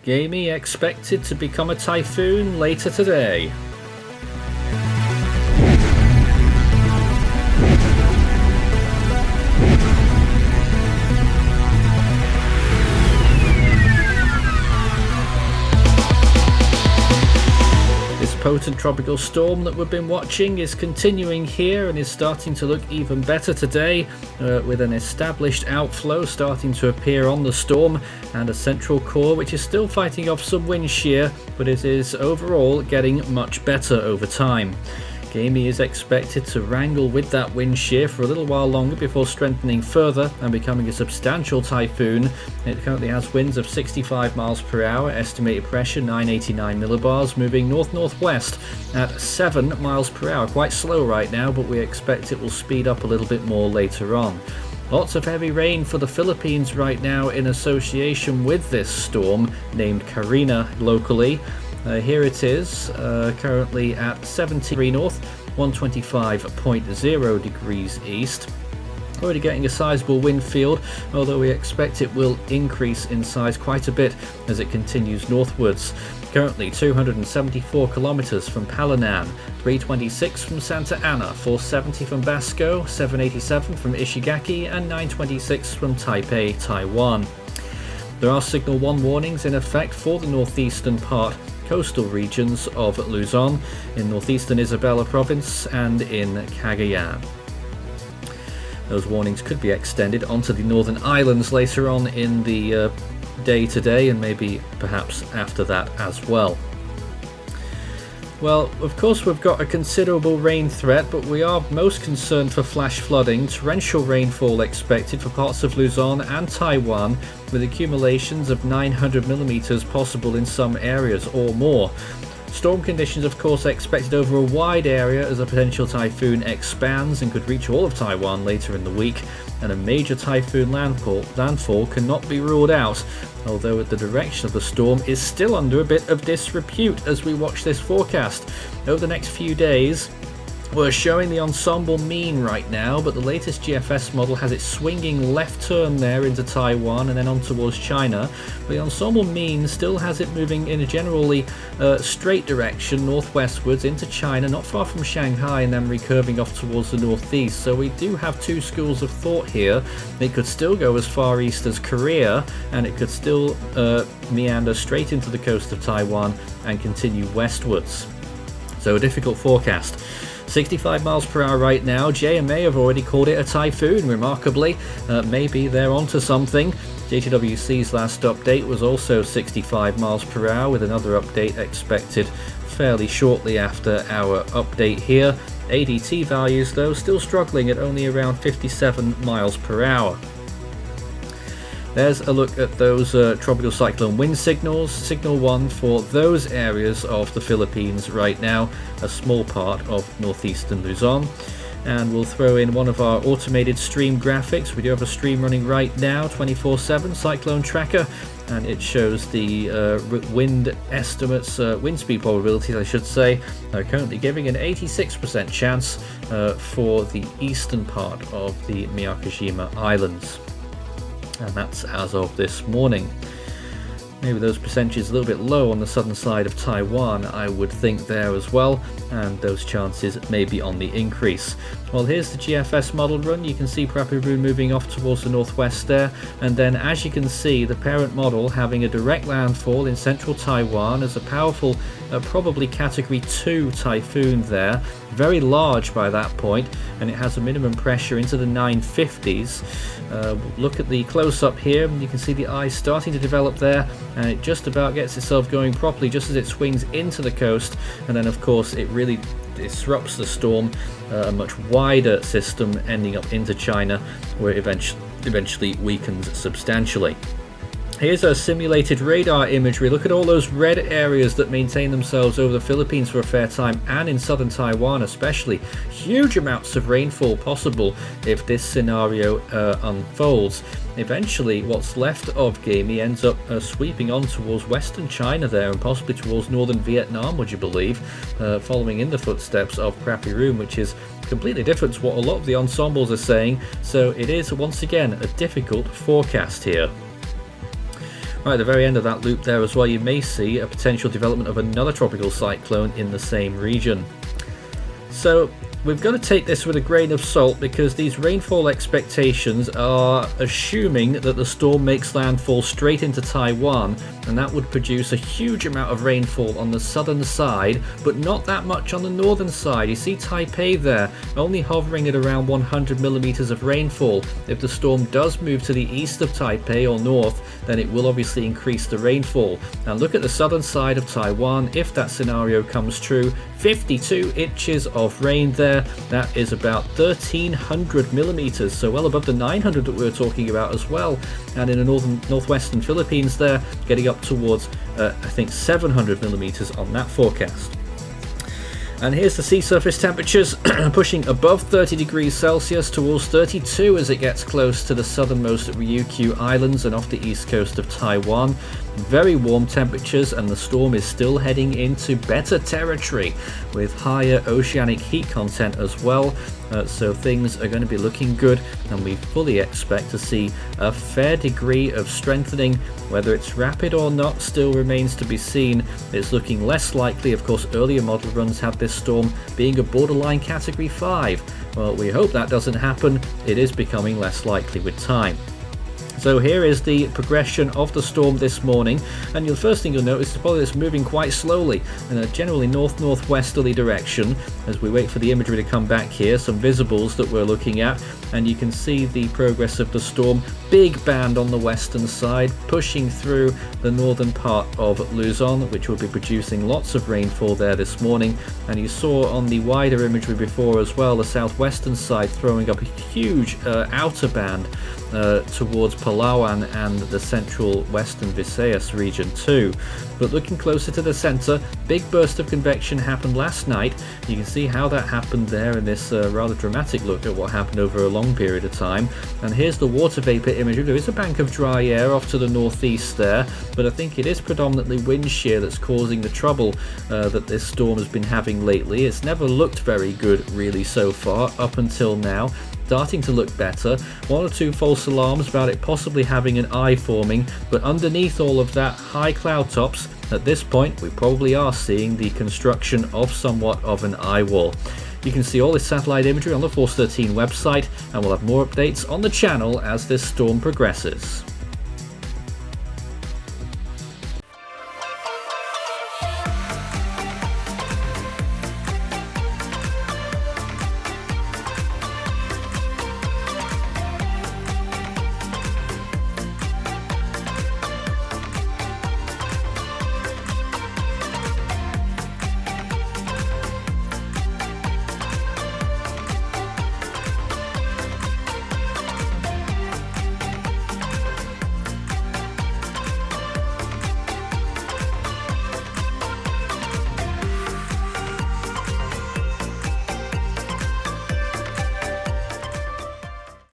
Gaemi expected to become a typhoon later today. Potent tropical storm that we've been watching is continuing here and is starting to look even better today, with an established outflow starting to appear on the storm and a central core which is still fighting off some wind shear, but it is overall getting much better over time. Gaemi is expected to wrangle with that wind shear for a little while longer before strengthening further and becoming a substantial typhoon. It currently has winds of 65 miles per hour, estimated pressure 989 millibars, moving north-northwest at 7 miles per hour. Quite slow right now, but we expect it will speed up a little bit more later on. Lots of heavy rain for the Philippines right now in association with this storm named Carina locally. Here it is, currently at 73 north, 125.0 degrees east. Already getting a sizable wind field, although we expect it will increase in size quite a bit as it continues northwards. Currently 274 kilometers from Palanan, 326 from Santa Ana, 470 from Basco, 787 from Ishigaki, and 926 from Taipei, Taiwan. There are Signal 1 warnings in effect for the northeastern coastal regions of Luzon, in northeastern Isabela province, and in Cagayan. Those warnings could be extended onto the northern islands later on in the day today, and maybe perhaps after that as well. Well, of course we've got a considerable rain threat, but we are most concerned for flash flooding. Torrential rainfall expected for parts of Luzon and Taiwan, with accumulations of 900 millimeters possible in some areas or more. Storm conditions, of course, are expected over a wide area as a potential typhoon expands and could reach all of Taiwan later in the week, and a major typhoon landfall cannot be ruled out, although the direction of the storm is still under a bit of disrepute as we watch this forecast. Over the next few days, we're showing the ensemble mean right now, but the latest GFS model has it swinging left turn there into Taiwan and then on towards China. But the ensemble mean still has it moving in a generally straight direction northwestwards into China, not far from Shanghai, and then recurving off towards the northeast. So we do have two schools of thought here. It could still go as far east as Korea, and it could still meander straight into the coast of Taiwan and continue westwards. So a difficult forecast. 65 miles per hour right now. JMA have already called it a typhoon, remarkably. Maybe they're onto something. JTWC's last update was also 65 miles per hour, with another update expected fairly shortly after our update here. ADT values, though, still struggling at only around 57 miles per hour. There's a look at those tropical cyclone wind signals. Signal 1 for those areas of the Philippines right now, a small part of northeastern Luzon. And we'll throw in one of our automated stream graphics. We do have a stream running right now, 24/7 cyclone tracker, and it shows the wind estimates, wind speed probabilities I should say, currently giving an 86% chance for the eastern part of the Miyakojima Islands. And that's as of this morning. Maybe those percentages a little bit low on the southern side of Taiwan, I would think there as well, and those chances may be on the increase. Well, here's the GFS model run. You can see Prapiru moving off towards the northwest there, and then as you can see, the parent model having a direct landfall in central Taiwan as a powerful, probably category 2 typhoon there, very large by that point, and it has a minimum pressure into the 950s. Look at the close-up here, and you can see the eye starting to develop there, and it just about gets itself going properly just as it swings into the coast, and then of course it really disrupts the storm, a much wider system ending up into China, where it eventually weakens substantially. Here's our simulated radar imagery. Look at all those red areas that maintain themselves over the Philippines for a fair time, and in southern Taiwan especially. Huge amounts of rainfall possible if this scenario unfolds. Eventually, what's left of Gaemi ends up sweeping on towards western China there, and possibly towards northern Vietnam, would you believe, following in the footsteps of Prapiru, which is completely different to what a lot of the ensembles are saying. So it is once again a difficult forecast here. Right at the very end of that loop there as well, you may see a potential development of another tropical cyclone in the same region. So we've got to take this with a grain of salt, because these rainfall expectations are assuming that the storm makes landfall straight into Taiwan, and that would produce a huge amount of rainfall on the southern side, but not that much on the northern side. You see Taipei there, only hovering at around 100 millimeters of rainfall. If the storm does move to the east of Taipei or north, then it will obviously increase the rainfall. And look at the southern side of Taiwan. If that scenario comes true, 52 inches of rain there. That is about 1,300 millimeters, so well above the 900 that we were talking about as well. And in the northwestern Philippines there, getting up towards I think 700 millimeters on that forecast. And here's the sea surface temperatures pushing above 30 degrees Celsius towards 32 as it gets close to the southernmost Ryukyu Islands and off the east coast of Taiwan. Very warm temperatures, and the storm is still heading into better territory with higher oceanic heat content as well. So things are going to be looking good, and we fully expect to see a fair degree of strengthening. Whether it's rapid or not still remains to be seen. It's looking less likely. Of course, earlier model runs had this storm being a borderline category 5. Well, we hope that doesn't happen. It is becoming less likely with time. So here is the progression of the storm this morning, and the first thing you'll notice is probably it's moving quite slowly in a generally north-northwesterly direction as we wait for the imagery to come back here. Some visibles that we're looking at, and you can see the progress of the storm. Big band on the western side pushing through the northern part of Luzon, which will be producing lots of rainfall there this morning. And you saw on the wider imagery before as well, the southwestern side throwing up a huge outer band towards Palawan and the central western Visayas region too. But looking closer to the center, big burst of convection happened last night. You can see how that happened there in this rather dramatic look at what happened over a long period of time. And here's the water vapor imagery. There is a bank of dry air off to the northeast there, but I think it is predominantly wind shear that's causing the trouble that this storm has been having lately. It's never looked very good really so far up until now. Starting to look better. One or two false alarms about it possibly having an eye forming, but underneath all of that, high cloud tops. At this point, we probably are seeing the construction of somewhat of an eye wall. You can see all this satellite imagery on the Force 13 website, and we'll have more updates on the channel as this storm progresses.